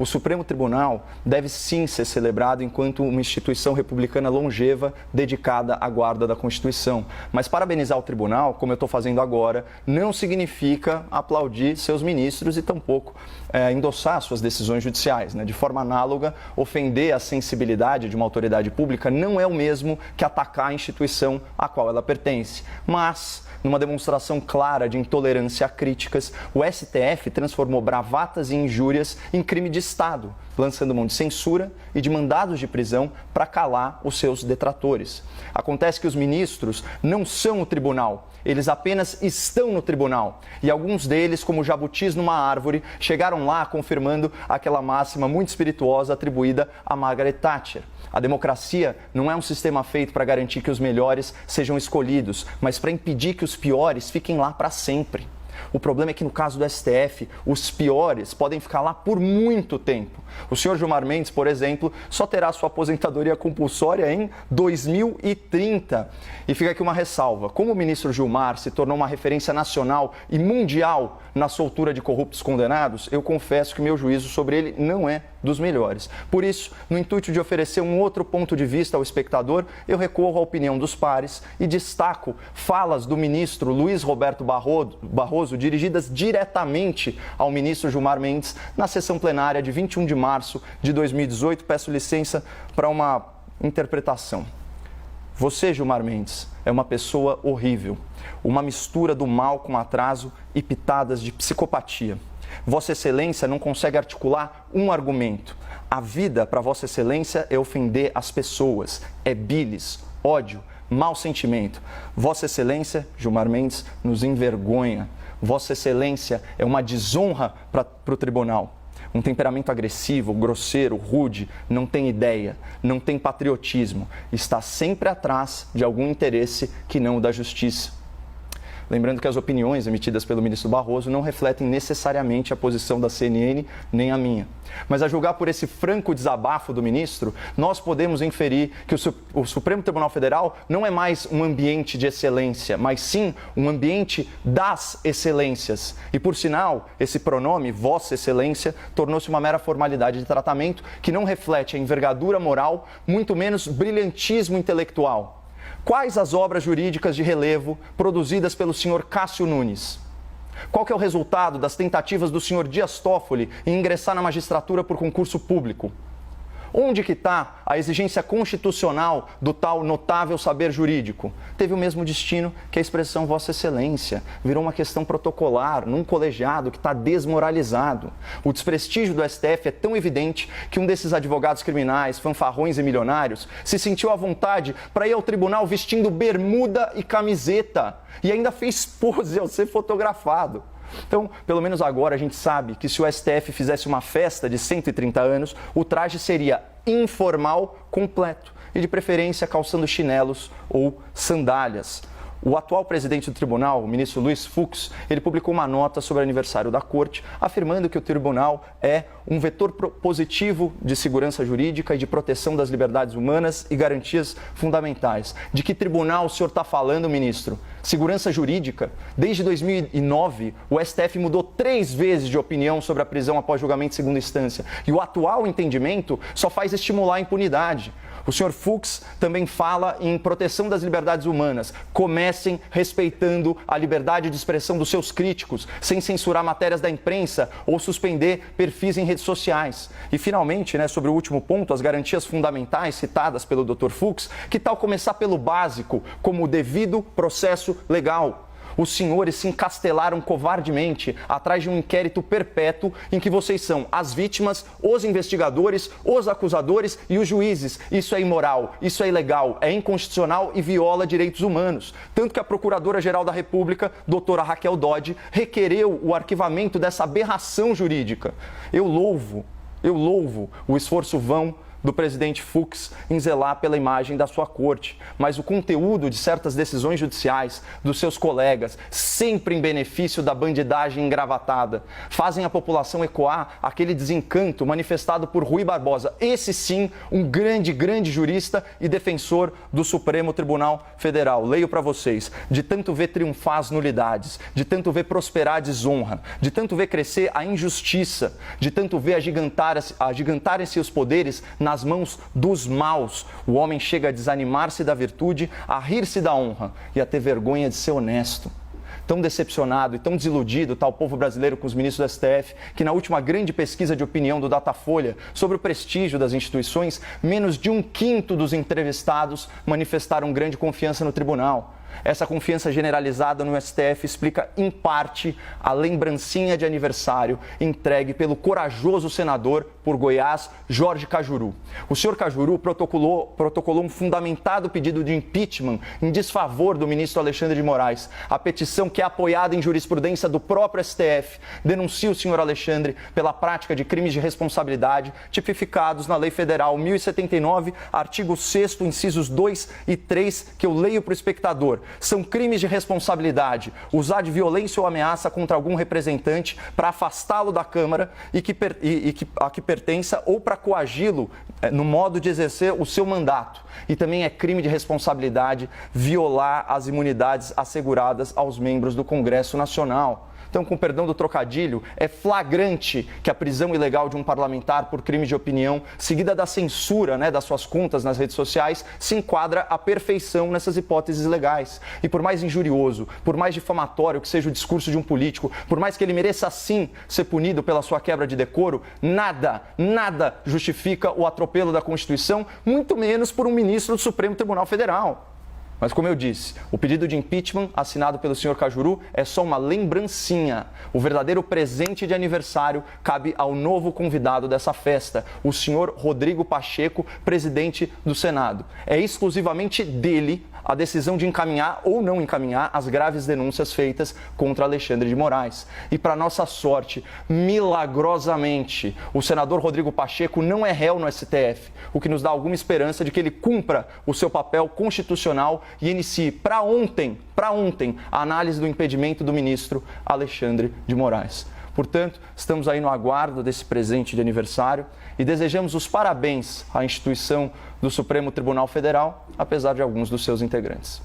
O Supremo Tribunal deve sim ser celebrado enquanto uma instituição republicana longeva dedicada à guarda da Constituição. Mas parabenizar o tribunal, como eu estou fazendo agora, não significa aplaudir seus ministros e tampouco endossar suas decisões judiciais. De forma análoga, ofender a sensibilidade de uma autoridade pública não é o mesmo que atacar a instituição a qual ela pertence. Mas, numa demonstração clara de intolerância a críticas, o STF transformou bravatas e injúrias em crime de Estado, lançando mão de censura e de mandados de prisão para calar os seus detratores. Acontece que os ministros não são o tribunal, eles apenas estão no tribunal. E alguns deles, como jabutis numa árvore, chegaram lá confirmando aquela máxima muito espirituosa atribuída a Margaret Thatcher. A democracia não é um sistema feito para garantir que os melhores sejam escolhidos, mas para impedir que os piores fiquem lá para sempre. O problema é que no caso do STF, os piores podem ficar lá por muito tempo. O senhor Gilmar Mendes, por exemplo, só terá sua aposentadoria compulsória em 2030. E fica aqui uma ressalva. Como o ministro Gilmar se tornou uma referência nacional e mundial na soltura de corruptos condenados, eu confesso que meu juízo sobre ele não é dos melhores. Por isso, no intuito de oferecer um outro ponto de vista ao espectador, eu recorro à opinião dos pares e destaco falas do ministro Luiz Roberto Barroso dirigidas diretamente ao ministro Gilmar Mendes na sessão plenária de 21 de março de 2018. Peço licença para uma interpretação. Você, Gilmar Mendes, é uma pessoa horrível, uma mistura do mal com atraso e pitadas de psicopatia. Vossa Excelência não consegue articular um argumento. A vida para Vossa Excelência é ofender as pessoas, é bilis, ódio, mau sentimento. Vossa Excelência, Gilmar Mendes, nos envergonha. Vossa Excelência é uma desonra para o tribunal. Um temperamento agressivo, grosseiro, rude, não tem ideia, não tem patriotismo, está sempre atrás de algum interesse que não o da justiça. Lembrando que as opiniões emitidas pelo ministro Barroso não refletem necessariamente a posição da CNN nem a minha. Mas a julgar por esse franco desabafo do ministro, nós podemos inferir que o Supremo Tribunal Federal não é mais um ambiente de excelência, mas sim um ambiente das excelências. E por sinal, esse pronome, Vossa Excelência, tornou-se uma mera formalidade de tratamento que não reflete a envergadura moral, muito menos brilhantismo intelectual. Quais as obras jurídicas de relevo produzidas pelo senhor Cássio Nunes? Qual que é o resultado das tentativas do senhor Dias Toffoli em ingressar na magistratura por concurso público? Onde que está a exigência constitucional do tal notável saber jurídico? Teve o mesmo destino que a expressão Vossa Excelência. Virou uma questão protocolar, num colegiado que está desmoralizado. O desprestígio do STF é tão evidente que um desses advogados criminais, fanfarrões e milionários, se sentiu à vontade para ir ao tribunal vestindo bermuda e camiseta. E ainda fez pose ao ser fotografado. Então, pelo menos agora a gente sabe que se o STF fizesse uma festa de 130 anos, o traje seria informal completo e de preferência calçando chinelos ou sandálias. O atual presidente do tribunal, o ministro Luiz Fux, ele publicou uma nota sobre o aniversário da corte, afirmando que o tribunal é um vetor positivo de segurança jurídica e de proteção das liberdades humanas e garantias fundamentais. De que tribunal o senhor está falando, ministro? Segurança jurídica? Desde 2009, o STF mudou 3 vezes de opinião sobre a prisão após julgamento de segunda instância. E o atual entendimento só faz estimular a impunidade. O senhor Fux também fala em proteção das liberdades humanas. Comecem respeitando a liberdade de expressão dos seus críticos, sem censurar matérias da imprensa ou suspender perfis em redes sociais. E, finalmente, sobre o último ponto, as garantias fundamentais citadas pelo Dr. Fux, que tal começar pelo básico, como o devido processo legal? Os senhores se encastelaram covardemente atrás de um inquérito perpétuo em que vocês são as vítimas, os investigadores, os acusadores e os juízes. Isso é imoral, isso é ilegal, é inconstitucional e viola direitos humanos. Tanto que a Procuradora-Geral da República, doutora Raquel Dodge, requereu o arquivamento dessa aberração jurídica. Eu louvo o esforço vão do presidente Fux em zelar pela imagem da sua corte, mas o conteúdo de certas decisões judiciais dos seus colegas, sempre em benefício da bandidagem engravatada, fazem a população ecoar aquele desencanto manifestado por Rui Barbosa. Esse sim, um grande jurista e defensor do Supremo Tribunal Federal. Leio para vocês: de tanto ver triunfar as nulidades, de tanto ver prosperar a desonra, de tanto ver crescer a injustiça, de tanto ver agigantarem-se os poderes nas mãos dos maus, o homem chega a desanimar-se da virtude, a rir-se da honra e a ter vergonha de ser honesto. Tão decepcionado e tão desiludido está o povo brasileiro com os ministros do STF, que na última grande pesquisa de opinião do Datafolha sobre o prestígio das instituições, menos de 1/5 dos entrevistados manifestaram grande confiança no tribunal. Essa confiança generalizada no STF explica, em parte, a lembrancinha de aniversário entregue pelo corajoso senador por Goiás, Jorge Cajuru. O senhor Cajuru protocolou um fundamentado pedido de impeachment em desfavor do ministro Alexandre de Moraes. A petição, que é apoiada em jurisprudência do próprio STF, denuncia o senhor Alexandre pela prática de crimes de responsabilidade tipificados na Lei Federal 1079, artigo 6º, incisos 2 e 3, que eu leio para o espectador. São crimes de responsabilidade usar de violência ou ameaça contra algum representante para afastá-lo da Câmara a que pertença ou para coagi-lo no modo de exercer o seu mandato. E também é crime de responsabilidade violar as imunidades asseguradas aos membros do Congresso Nacional. Então, com perdão do trocadilho, é flagrante que a prisão ilegal de um parlamentar por crime de opinião, seguida da censura, das suas contas nas redes sociais, se enquadra à perfeição nessas hipóteses legais. E por mais injurioso, por mais difamatório que seja o discurso de um político, por mais que ele mereça sim ser punido pela sua quebra de decoro, nada justifica o atropelo da Constituição, muito menos por um ministro do Supremo Tribunal Federal. Mas, como eu disse, o pedido de impeachment assinado pelo senhor Cajuru é só uma lembrancinha. O verdadeiro presente de aniversário cabe ao novo convidado dessa festa, o senhor Rodrigo Pacheco, presidente do Senado. É exclusivamente dele a decisão de encaminhar ou não encaminhar as graves denúncias feitas contra Alexandre de Moraes. E, para nossa sorte, milagrosamente, o senador Rodrigo Pacheco não é réu no STF, o que nos dá alguma esperança de que ele cumpra o seu papel constitucional e inicie para ontem, a análise do impedimento do ministro Alexandre de Moraes. Portanto, estamos aí no aguardo desse presente de aniversário e desejamos os parabéns à instituição do Supremo Tribunal Federal, apesar de alguns dos seus integrantes.